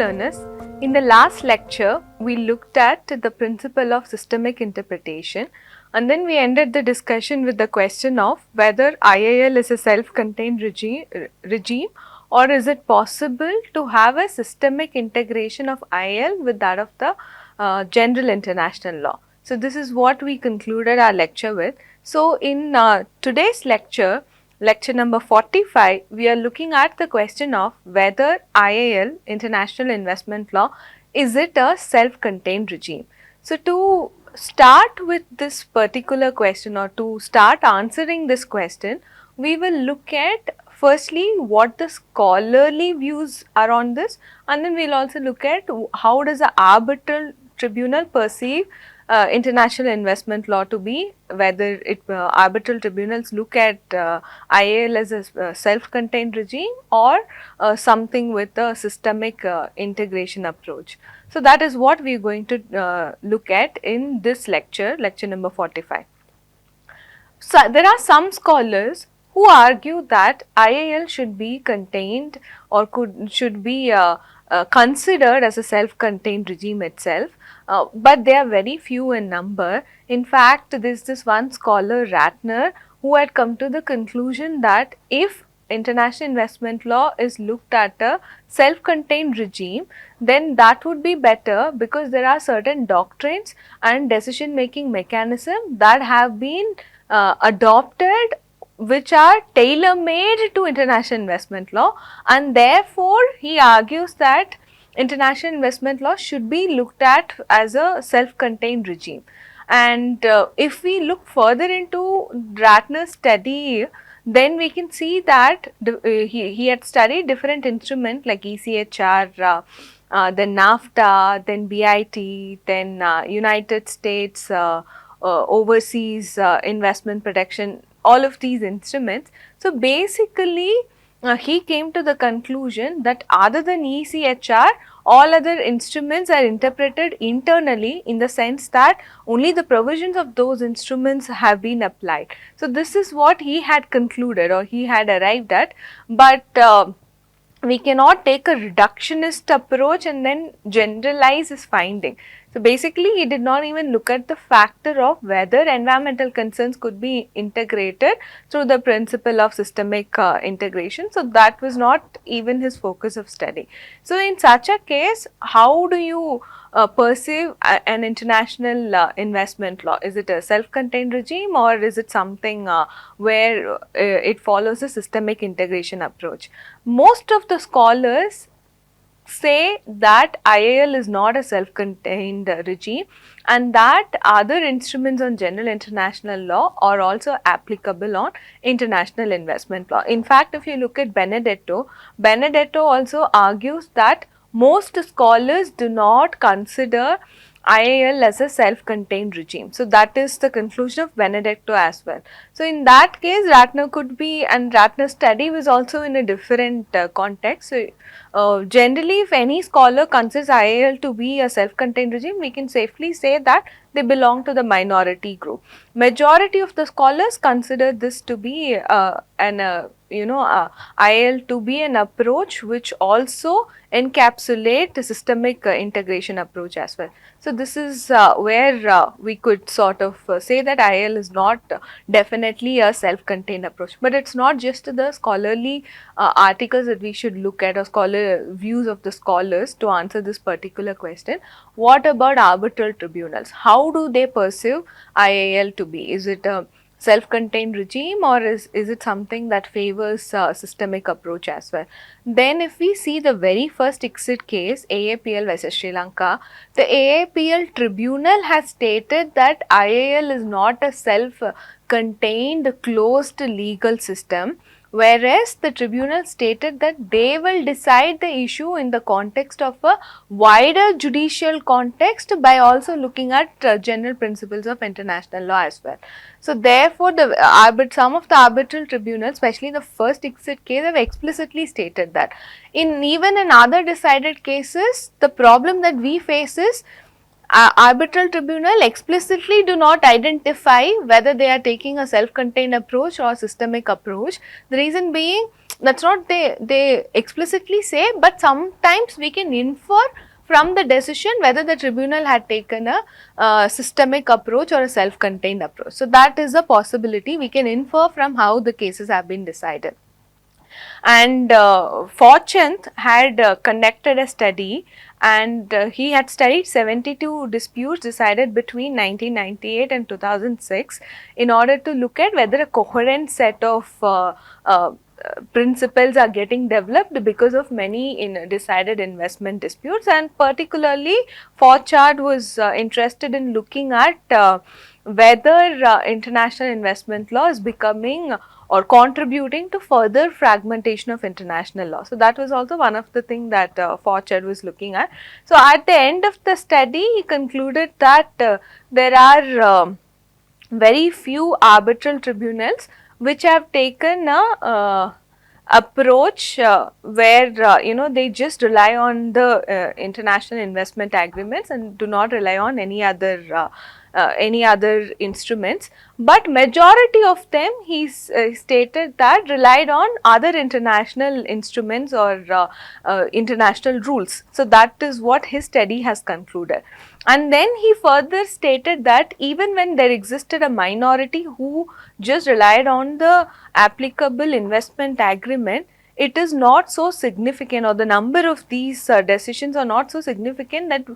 learners, in the last lecture we looked at the principle of systemic interpretation, and then we ended the discussion with the question of whether IIL is a self-contained regime or is it possible to have a systemic integration of IIL with that of the general international law. So this is what we concluded our lecture with. So in today's lecture number 45, we are looking at the question of whether IIL, International Investment Law, is it a self-contained regime. So to start with this particular question, or to start answering this question, we will look at firstly what the scholarly views are on this, and then we will also look at how does the arbitral tribunal perceive international investment law to be, whether arbitral tribunals look at IIL as a self-contained regime or something with a systemic integration approach. So that is what we are going to look at in this lecture number 45. So there are some scholars who argue that IIL should be contained or should be considered as a self-contained regime itself. But they are very few in number. In fact, there is this one scholar, Ratner, who had come to the conclusion that if international investment law is looked at a self-contained regime, then that would be better because there are certain doctrines and decision-making mechanisms that have been adopted which are tailor-made to international investment law, and therefore he argues that international investment law should be looked at as a self-contained regime. And if we look further into Ratner's study, then we can see that he had studied different instruments like ECHR, then NAFTA, then BIT, then United States overseas investment protection, all of these instruments. So basically he came to the conclusion that other than ECHR, all other instruments are interpreted internally in the sense that only the provisions of those instruments have been applied. So this is what he had concluded or he had arrived at, but we cannot take a reductionist approach and then generalize his finding. So basically he did not even look at the factor of whether environmental concerns could be integrated through the principle of systemic integration. So that was not even his focus of study. So in such a case, how do you perceive an international investment law? Is it a self-contained regime or is it something where it follows a systemic integration approach? Most of the scholars say that IIL is not a self-contained regime and that other instruments on general international law are also applicable on international investment law. In fact, if you look at Benedetto also argues that most scholars do not consider IIL as a self-contained regime. So that is the conclusion of Benedetto as well. So in that case, Ratner could be, and Ratner's study was also in a different context. So generally, if any scholar considers IIL to be a self-contained regime, we can safely say that they belong to the minority group. Majority of the scholars consider this to be IIL to be an approach which also encapsulate the systemic integration approach as well. So this is where we could sort of say that IIL is not definitely a self-contained approach. But it's not just the scholarly articles that we should look at or scholar views of the scholars to answer this particular question. What about arbitral tribunals? How do they perceive IIL to be? Is it a self-contained regime or is it something that favors systemic approach as well? Then if we see the very first ICSID case, AAPL versus Sri Lanka, the AAPL tribunal has stated that IIL is not a self-contained closed legal system, whereas the tribunal stated that they will decide the issue in the context of a wider judicial context by also looking at general principles of international law as well. So therefore, some of the arbitral tribunals, especially the first ICSID case, have explicitly stated that. Even in other decided cases, the problem that we face is arbitral tribunal explicitly do not identify whether they are taking a self-contained approach or systemic approach. The reason being, that's not they explicitly say, but sometimes we can infer from the decision whether the tribunal had taken a systemic approach or a self-contained approach. So that is a possibility we can infer from how the cases have been decided. And Forchant had conducted a study, and he had studied 72 disputes decided between 1998 and 2006 in order to look at whether a coherent set of principles are getting developed because of many decided investment disputes. And particularly Forchard was interested in looking at whether international investment law is becoming or contributing to further fragmentation of international law. So that was also one of the things that Forchard was looking at. So at the end of the study, he concluded that there are very few arbitral tribunals which have taken a approach where they just rely on the international investment agreements and do not rely on any other instruments, but majority of them he stated that relied on other international instruments or international rules. So that is what his study has concluded. And then he further stated that even when there existed a minority who just relied on the applicable investment agreement, it is not so significant, or the number of these decisions are not so significant that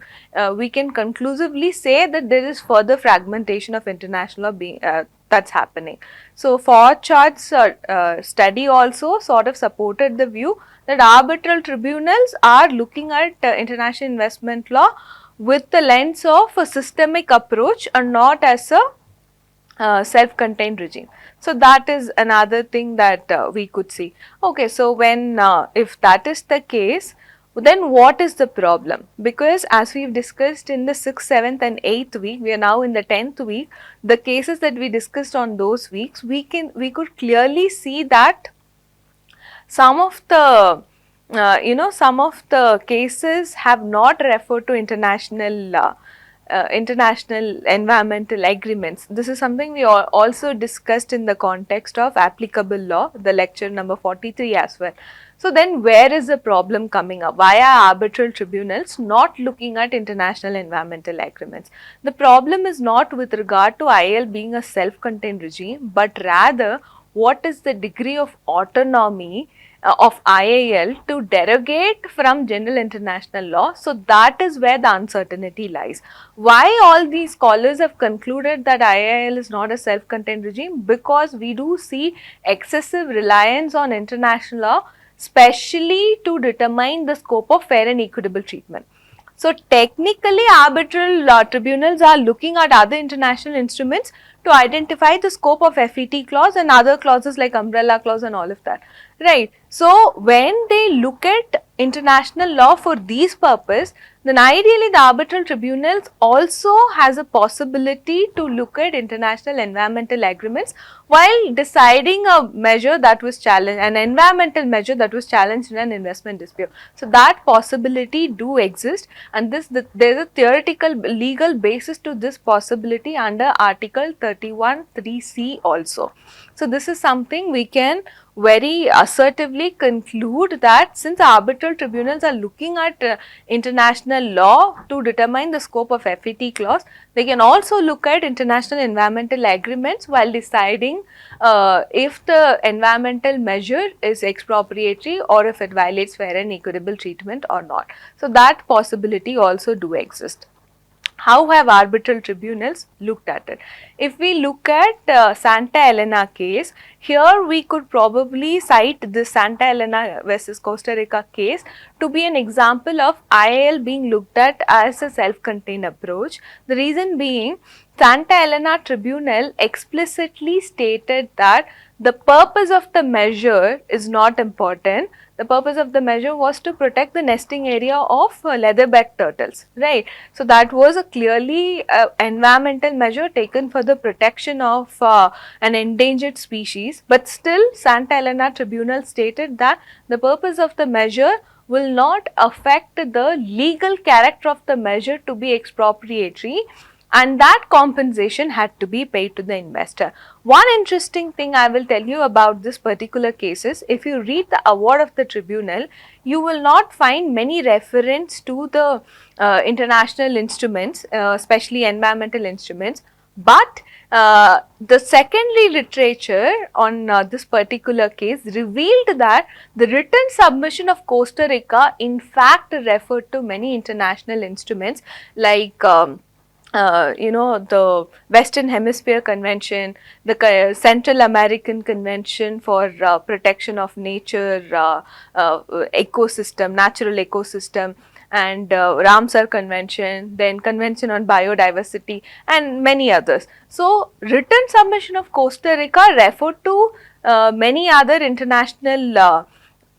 we can conclusively say that there is further fragmentation of international law that's happening. So Forchard's study also sort of supported the view that arbitral tribunals are looking at international investment law with the lens of a systemic approach and not as a self-contained regime. So that is another thing that we could see. Okay, so when if that is the case, then what is the problem? Because as we've discussed in the 6th, 7th and 8th week, we are now in the 10th week, the cases that we discussed on those weeks, we could clearly see that some of the some of the cases have not referred to international environmental agreements. This is something we also discussed in the context of applicable law, the lecture number 43 as well. So then where is the problem coming up? Why are arbitral tribunals not looking at international environmental agreements? The problem is not with regard to IAL being a self-contained regime, but rather what is the degree of autonomy of IAL to derogate from general international law. So that is where the uncertainty lies. Why all these scholars have concluded that IAL is not a self-contained regime? Because we do see excessive reliance on international law, especially to determine the scope of fair and equitable treatment. So technically arbitral tribunals are looking at other international instruments to identify the scope of FET clause and other clauses like umbrella clause and all of that, right. So when they look at international law for these purpose, then ideally the arbitral tribunals also has a possibility to look at international environmental agreements while deciding a measure that was challenged, an environmental measure that was challenged in an investment dispute. So that possibility do exist, and there is a theoretical legal basis to this possibility under Article 31(3)(c) also. So this is something we can very assertively conclude that since arbitral tribunals are looking at international law to determine the scope of FET clause, they can also look at international environmental agreements while deciding if the environmental measure is expropriatory or if it violates fair and equitable treatment or not. So that possibility also do exist. How have arbitral tribunals looked at it? If we look at Santa Elena case, here we could probably cite the Santa Elena versus Costa Rica case to be an example of IAL being looked at as a self-contained approach. The reason being, Santa Elena Tribunal explicitly stated that the purpose of the measure is not important. The purpose of the measure was to protect the nesting area of leatherback turtles, right. So that was a clearly environmental measure taken for the protection of an endangered species, but still Santa Elena Tribunal stated that the purpose of the measure will not affect the legal character of the measure to be expropriatory, and that compensation had to be paid to the investor. One interesting thing I will tell you about this particular case is, if you read the award of the tribunal, you will not find many reference to the international instruments, especially environmental instruments, but the secondary literature on this particular case revealed that the written submission of Costa Rica in fact referred to many international instruments like the Western Hemisphere Convention, the Central American Convention for Protection of Nature, Ecosystem, Natural Ecosystem, and Ramsar Convention, then Convention on Biodiversity, and many others. So, written submission of Costa Rica referred to many other international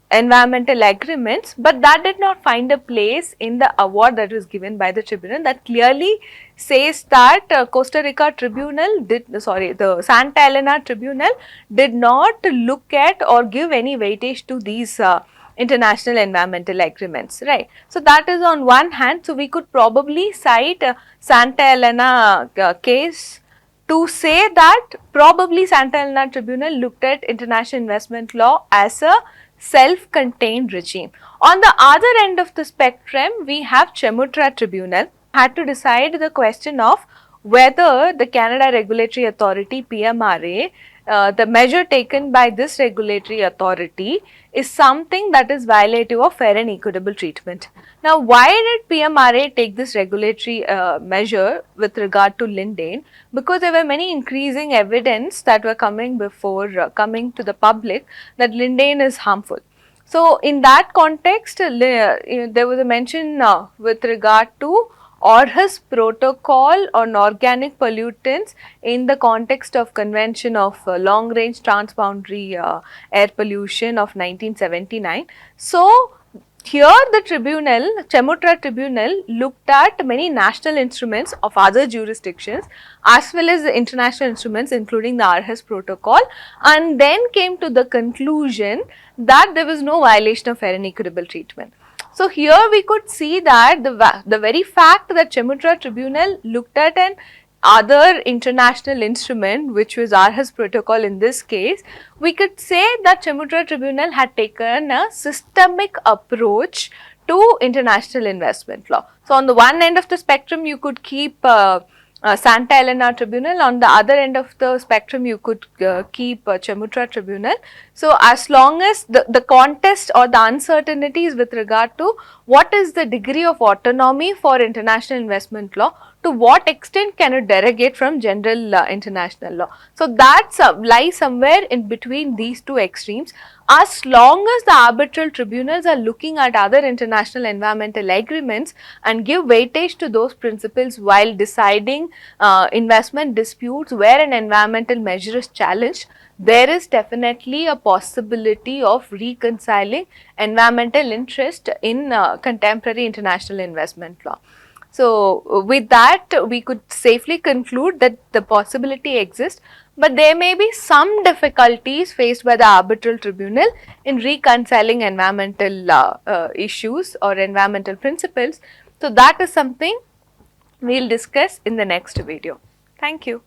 environmental agreements, but that did not find a place in the award that was given by the tribunal. That clearly says that Costa Rica tribunal the Santa Elena tribunal did not look at or give any weightage to these international environmental agreements, right. So, that is on one hand. So, we could probably cite Santa Elena case to say that probably Santa Elena tribunal looked at international investment law as a self-contained regime. On the other end of the spectrum, we have Chemutra tribunal had to decide the question of whether the Canada Regulatory Authority PMRA, the measure taken by this regulatory authority is something that is violative of fair and equitable treatment. Now, why did PMRA take this regulatory measure with regard to Lindane? Because there were many increasing evidence that were coming coming to the public that Lindane is harmful. So, in that context, there was a mention with regard to Aarhus Protocol on organic pollutants in the context of Convention of Long Range Transboundary Air Pollution of 1979. So, here the tribunal, Chemutra tribunal, looked at many national instruments of other jurisdictions as well as the international instruments including the Aarhus Protocol, and then came to the conclusion that there was no violation of fair and equitable treatment. So, here we could see that the very fact that Chemutra tribunal looked at an other international instrument, which was Aarhus Protocol in this case, we could say that Chemutra tribunal had taken a systemic approach to international investment law. So, on the one end of the spectrum, you could keep Santa Elena tribunal, on the other end of the spectrum you could keep Chemutra tribunal. So, as long as the contest or the uncertainties with regard to what is the degree of autonomy for international investment law, to what extent can it derogate from general international law. So, that lies somewhere in between these two extremes. As long as the arbitral tribunals are looking at other international environmental agreements and give weightage to those principles while deciding investment disputes where an environmental measure is challenged, there is definitely a possibility of reconciling environmental interest in contemporary international investment law. So, with that we could safely conclude that the possibility exists, but there may be some difficulties faced by the arbitral tribunal in reconciling environmental issues or environmental principles. So, that is something we will discuss in the next video. Thank you.